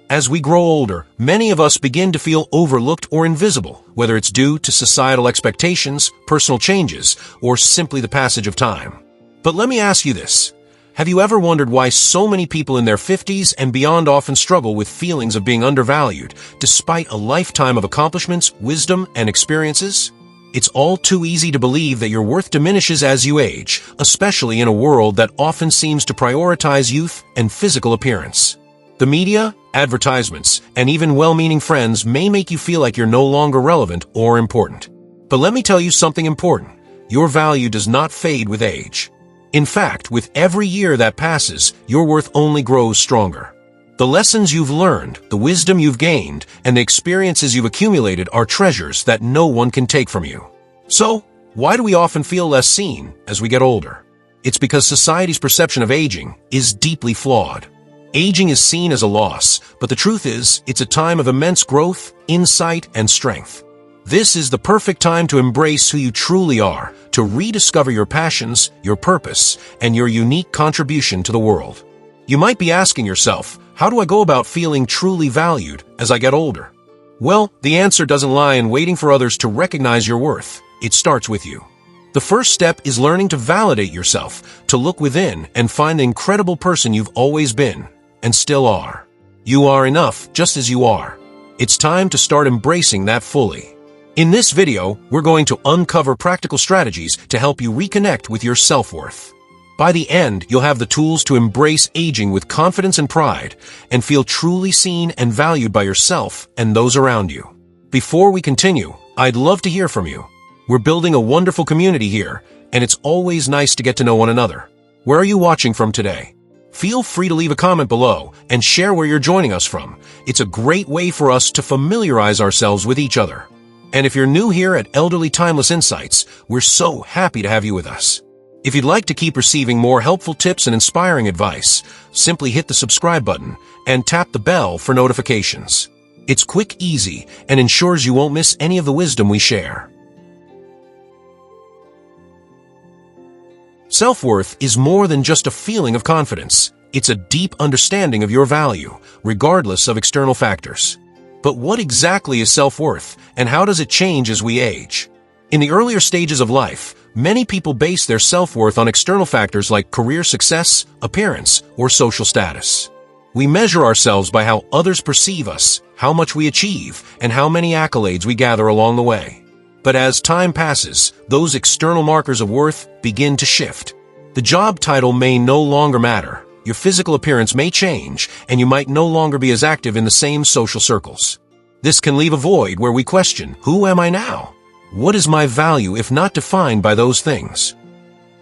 As we grow older, many of us begin to feel overlooked or invisible, whether it's due to societal expectations, personal changes, or simply the passage of time. But let me ask you this. Have you ever wondered why so many people in their 50s and beyond often struggle with feelings of being undervalued, despite a lifetime of accomplishments, wisdom, and experiences? It's all too easy to believe that your worth diminishes as you age, especially in a world that often seems to prioritize youth and physical appearance. The media, advertisements, and even well-meaning friends may make you feel like you're no longer relevant or important. But let me tell you something important. Your value does not fade with age. In fact, with every year that passes, your worth only grows stronger. The lessons you've learned, the wisdom you've gained, and the experiences you've accumulated are treasures that no one can take from you. So, why do we often feel less seen as we get older? It's because society's perception of aging is deeply flawed. Aging is seen as a loss, but the truth is, it's a time of immense growth, insight, and strength. This is the perfect time to embrace who you truly are, to rediscover your passions, your purpose, and your unique contribution to the world. You might be asking yourself, how do I go about feeling truly valued as I get older? Well, the answer doesn't lie in waiting for others to recognize your worth. It starts with you. The first step is learning to validate yourself, to look within and find the incredible person you've always been, and still are. You are enough just as you are. It's time to start embracing that fully. In this video, we're going to uncover practical strategies to help you reconnect with your self-worth. By the end, you'll have the tools to embrace aging with confidence and pride, and feel truly seen and valued by yourself and those around you. Before we continue, I'd love to hear from you. We're building a wonderful community here, and it's always nice to get to know one another. Where are you watching from today? Feel free to leave a comment below and share where you're joining us from. It's a great way for us to familiarize ourselves with each other. And if you're new here at Elderly Timeless Insights, we're so happy to have you with us. If you'd like to keep receiving more helpful tips and inspiring advice, simply hit the subscribe button and tap the bell for notifications. It's quick, easy, and ensures you won't miss any of the wisdom we share. Self-worth is more than just a feeling of confidence. It's a deep understanding of your value, regardless of external factors. But what exactly is self-worth, and how does it change as we age? In the earlier stages of life, many people base their self-worth on external factors like career success, appearance, or social status. We measure ourselves by how others perceive us, how much we achieve, and how many accolades we gather along the way. But as time passes, those external markers of worth begin to shift. The job title may no longer matter. Your physical appearance may change, and you might no longer be as active in the same social circles. This can leave a void where we question, who am I now? What is my value if not defined by those things?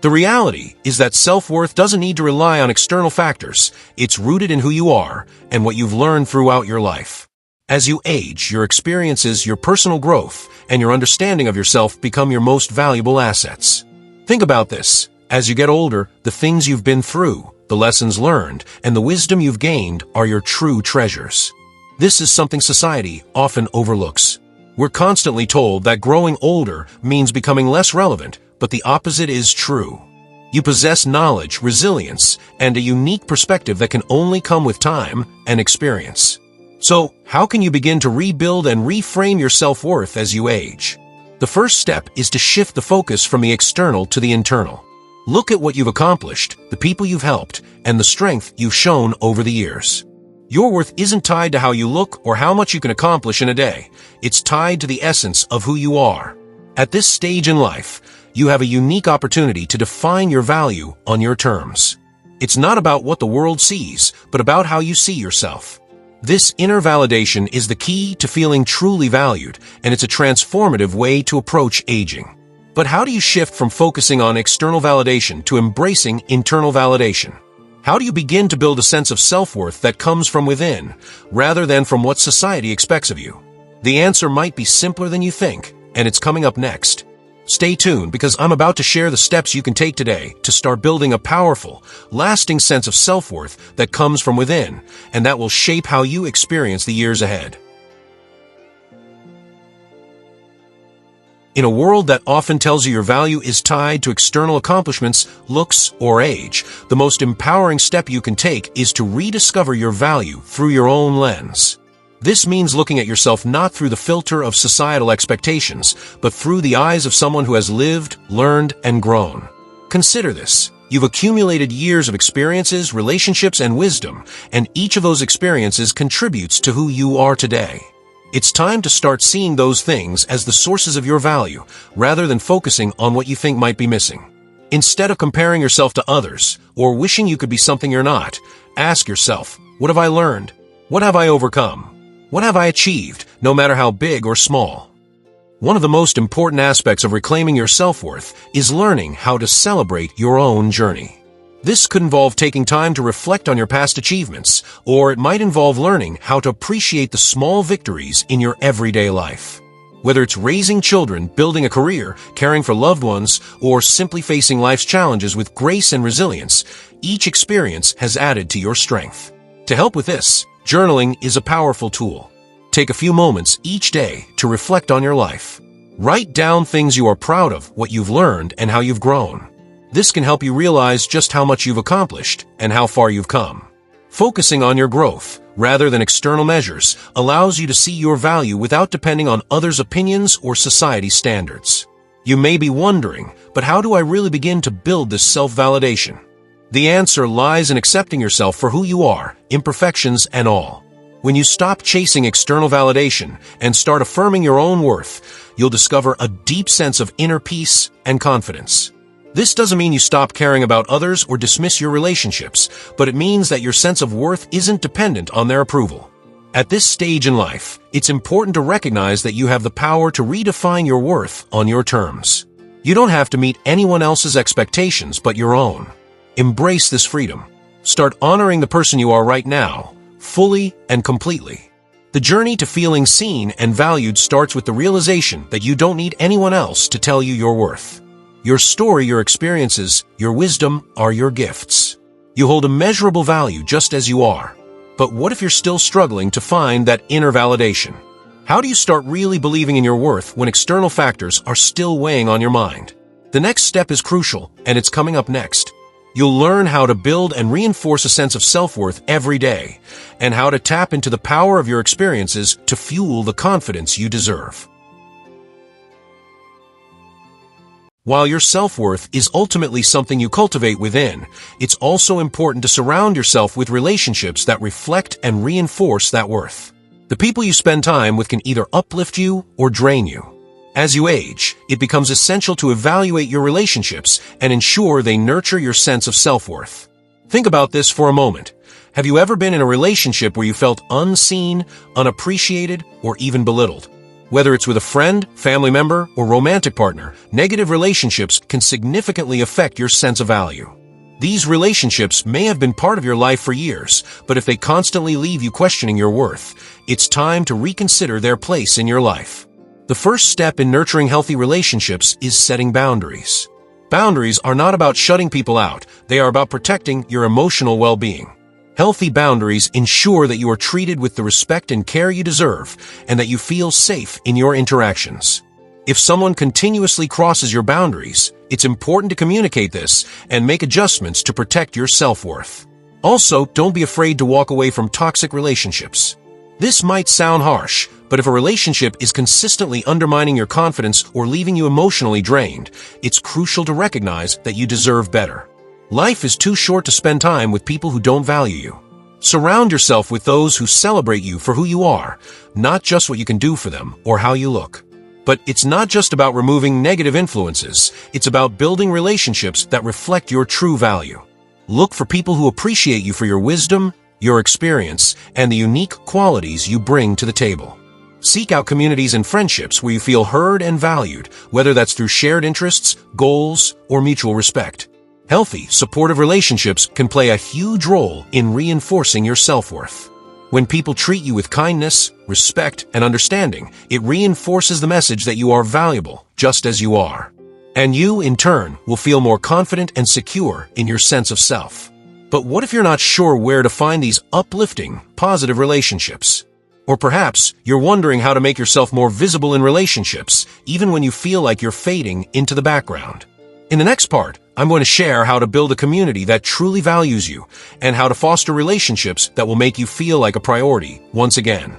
The reality is that self-worth doesn't need to rely on external factors. It's rooted in who you are and what you've learned throughout your life. As you age, your experiences, your personal growth, and your understanding of yourself become your most valuable assets. Think about this. As you get older, the things you've been through, the lessons learned, and the wisdom you've gained are your true treasures. This is something society often overlooks. We're constantly told that growing older means becoming less relevant, but the opposite is true. You possess knowledge, resilience, and a unique perspective that can only come with time and experience. So, how can you begin to rebuild and reframe your self-worth as you age? The first step is to shift the focus from the external to the internal. Look at what you've accomplished, the people you've helped, and the strength you've shown over the years. Your worth isn't tied to how you look or how much you can accomplish in a day. It's tied to the essence of who you are. At this stage in life, you have a unique opportunity to define your value on your terms. It's not about what the world sees, but about how you see yourself. This inner validation is the key to feeling truly valued, and it's a transformative way to approach aging. But how do you shift from focusing on external validation to embracing internal validation? How do you begin to build a sense of self-worth that comes from within, rather than from what society expects of you? The answer might be simpler than you think, and it's coming up next. Stay tuned, because I'm about to share the steps you can take today to start building a powerful, lasting sense of self-worth that comes from within, and that will shape how you experience the years ahead. In a world that often tells you your value is tied to external accomplishments, looks, or age, the most empowering step you can take is to rediscover your value through your own lens. This means looking at yourself not through the filter of societal expectations, but through the eyes of someone who has lived, learned, and grown. Consider this. You've accumulated years of experiences, relationships, and wisdom, and each of those experiences contributes to who you are today. It's time to start seeing those things as the sources of your value, rather than focusing on what you think might be missing. Instead of comparing yourself to others, or wishing you could be something you're not, ask yourself, what have I learned? What have I overcome? What have I achieved, no matter how big or small? One of the most important aspects of reclaiming your self-worth is learning how to celebrate your own journey. This could involve taking time to reflect on your past achievements, or it might involve learning how to appreciate the small victories in your everyday life. Whether it's raising children, building a career, caring for loved ones, or simply facing life's challenges with grace and resilience, each experience has added to your strength. To help with this, journaling is a powerful tool. Take a few moments each day to reflect on your life. Write down things you are proud of, what you've learned, and how you've grown. This can help you realize just how much you've accomplished and how far you've come. Focusing on your growth, rather than external measures, allows you to see your value without depending on others' opinions or society's standards. You may be wondering, but how do I really begin to build this self-validation? The answer lies in accepting yourself for who you are, imperfections and all. When you stop chasing external validation and start affirming your own worth, you'll discover a deep sense of inner peace and confidence. This doesn't mean you stop caring about others or dismiss your relationships, but it means that your sense of worth isn't dependent on their approval. At this stage in life, it's important to recognize that you have the power to redefine your worth on your terms. You don't have to meet anyone else's expectations but your own. Embrace this freedom. Start honoring the person you are right now, fully and completely. The journey to feeling seen and valued starts with the realization that you don't need anyone else to tell you your worth. Your story, your experiences, your wisdom are your gifts. You hold immeasurable value just as you are. But what if you're still struggling to find that inner validation? How do you start really believing in your worth when external factors are still weighing on your mind? The next step is crucial, and it's coming up next. You'll learn how to build and reinforce a sense of self-worth every day, and how to tap into the power of your experiences to fuel the confidence you deserve. While your self-worth is ultimately something you cultivate within, it's also important to surround yourself with relationships that reflect and reinforce that worth. The people you spend time with can either uplift you or drain you. As you age, it becomes essential to evaluate your relationships and ensure they nurture your sense of self-worth. Think about this for a moment. Have you ever been in a relationship where you felt unseen, unappreciated, or even belittled? Whether it's with a friend, family member, or romantic partner, negative relationships can significantly affect your sense of value. These relationships may have been part of your life for years, but if they constantly leave you questioning your worth, it's time to reconsider their place in your life. The first step in nurturing healthy relationships is setting boundaries. Boundaries are not about shutting people out, they are about protecting your emotional well-being. Healthy boundaries ensure that you are treated with the respect and care you deserve, and that you feel safe in your interactions. If someone continuously crosses your boundaries, it's important to communicate this and make adjustments to protect your self-worth. Also, don't be afraid to walk away from toxic relationships. This might sound harsh, but if a relationship is consistently undermining your confidence or leaving you emotionally drained, it's crucial to recognize that you deserve better. Life is too short to spend time with people who don't value you. Surround yourself with those who celebrate you for who you are, not just what you can do for them or how you look. But it's not just about removing negative influences, it's about building relationships that reflect your true value. Look for people who appreciate you for your wisdom, your experience, and the unique qualities you bring to the table. Seek out communities and friendships where you feel heard and valued, whether that's through shared interests, goals, or mutual respect. Healthy, supportive relationships can play a huge role in reinforcing your self-worth. When people treat you with kindness, respect, and understanding, it reinforces the message that you are valuable, just as you are. And you, in turn, will feel more confident and secure in your sense of self. But what if you're not sure where to find these uplifting, positive relationships? Or perhaps you're wondering how to make yourself more visible in relationships, even when you feel like you're fading into the background. In the next part, I'm going to share how to build a community that truly values you and how to foster relationships that will make you feel like a priority once again.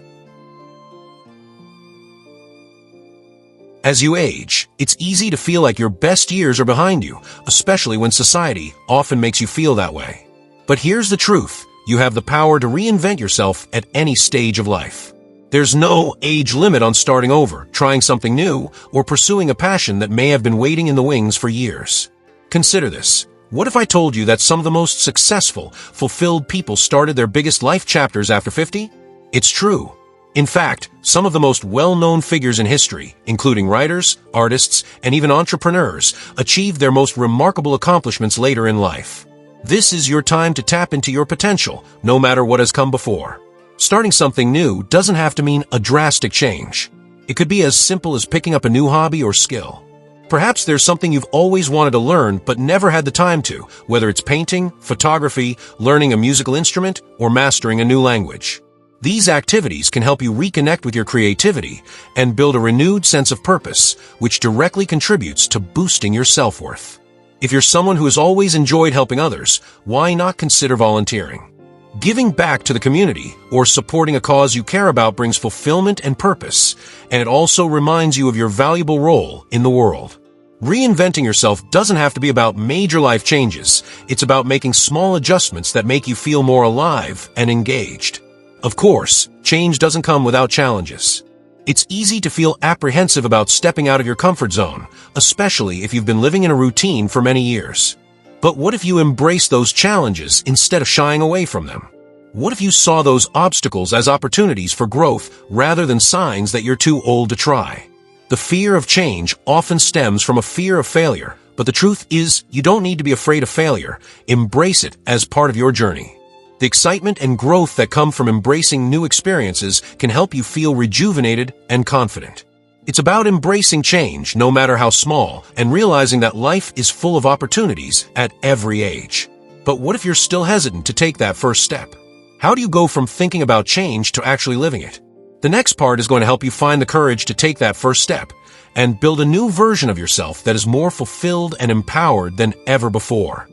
As you age, it's easy to feel like your best years are behind you, especially when society often makes you feel that way. But here's the truth. You have the power to reinvent yourself at any stage of life. There's no age limit on starting over, trying something new, or pursuing a passion that may have been waiting in the wings for years. Consider this. What if I told you that some of the most successful, fulfilled people started their biggest life chapters after 50? It's true. In fact, some of the most well-known figures in history, including writers, artists, and even entrepreneurs, achieved their most remarkable accomplishments later in life. This is your time to tap into your potential, no matter what has come before. Starting something new doesn't have to mean a drastic change. It could be as simple as picking up a new hobby or skill. Perhaps there's something you've always wanted to learn but never had the time to, whether it's painting, photography, learning a musical instrument, or mastering a new language. These activities can help you reconnect with your creativity and build a renewed sense of purpose, which directly contributes to boosting your self-worth. If you're someone who has always enjoyed helping others, why not consider volunteering? Giving back to the community or supporting a cause you care about brings fulfillment and purpose, and it also reminds you of your valuable role in the world. Reinventing yourself doesn't have to be about major life changes. It's about making small adjustments that make you feel more alive and engaged. Of course, change doesn't come without challenges. It's easy to feel apprehensive about stepping out of your comfort zone, especially if you've been living in a routine for many years. But what if you embrace those challenges instead of shying away from them? What if you saw those obstacles as opportunities for growth rather than signs that you're too old to try? The fear of change often stems from a fear of failure, but the truth is you don't need to be afraid of failure. Embrace it as part of your journey. The excitement and growth that come from embracing new experiences can help you feel rejuvenated and confident. It's about embracing change, no matter how small, and realizing that life is full of opportunities at every age. But what if you're still hesitant to take that first step? How do you go from thinking about change to actually living it? The next part is going to help you find the courage to take that first step and build a new version of yourself that is more fulfilled and empowered than ever before.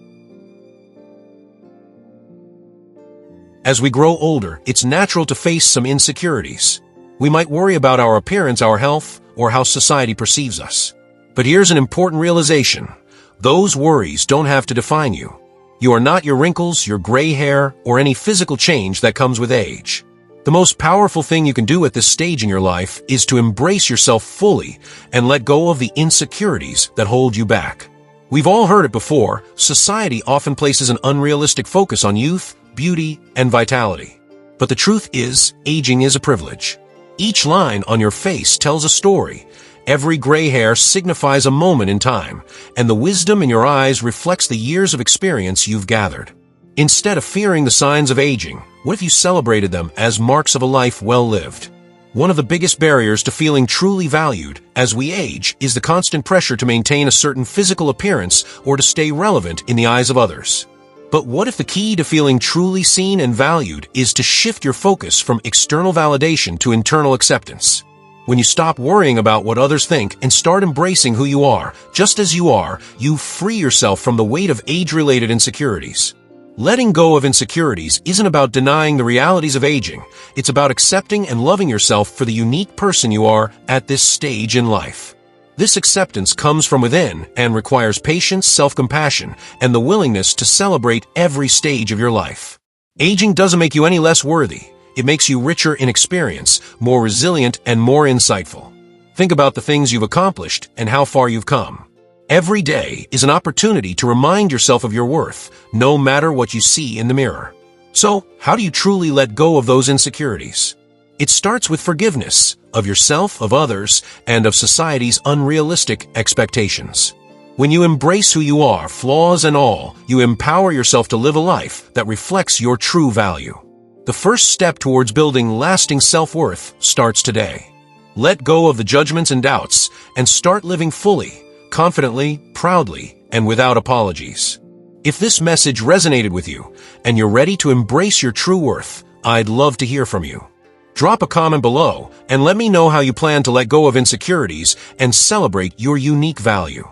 As we grow older, it's natural to face some insecurities. We might worry about our appearance, our health, or how society perceives us. But here's an important realization. Those worries don't have to define you. You are not your wrinkles, your gray hair, or any physical change that comes with age. The most powerful thing you can do at this stage in your life is to embrace yourself fully and let go of the insecurities that hold you back. We've all heard it before. Society often places an unrealistic focus on youth, beauty, and vitality. But the truth is, aging is a privilege. Each line on your face tells a story. Every gray hair signifies a moment in time, and the wisdom in your eyes reflects the years of experience you've gathered. Instead of fearing the signs of aging, what if you celebrated them as marks of a life well lived? One of the biggest barriers to feeling truly valued as we age is the constant pressure to maintain a certain physical appearance or to stay relevant in the eyes of others. But what if the key to feeling truly seen and valued is to shift your focus from external validation to internal acceptance? When you stop worrying about what others think and start embracing who you are, just as you are, you free yourself from the weight of age-related insecurities. Letting go of insecurities isn't about denying the realities of aging. It's about accepting and loving yourself for the unique person you are at this stage in life. This acceptance comes from within and requires patience, self-compassion, and the willingness to celebrate every stage of your life. Aging doesn't make you any less worthy. It makes you richer in experience, more resilient, and more insightful. Think about the things you've accomplished and how far you've come. Every day is an opportunity to remind yourself of your worth, no matter what you see in the mirror. So, how do you truly let go of those insecurities? It starts with forgiveness of yourself, of others, and of society's unrealistic expectations. When you embrace who you are, flaws and all, you empower yourself to live a life that reflects your true value. The first step towards building lasting self-worth starts today. Let go of the judgments and doubts and start living fully, confidently, proudly, and without apologies. If this message resonated with you and you're ready to embrace your true worth, I'd love to hear from you. Drop a comment below and let me know how you plan to let go of insecurities and celebrate your unique value.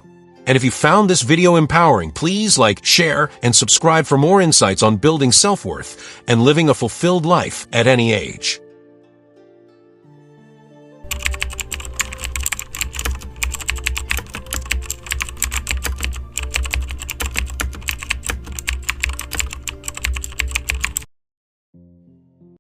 And if you found this video empowering, please like, share, and subscribe for more insights on building self-worth and living a fulfilled life at any age.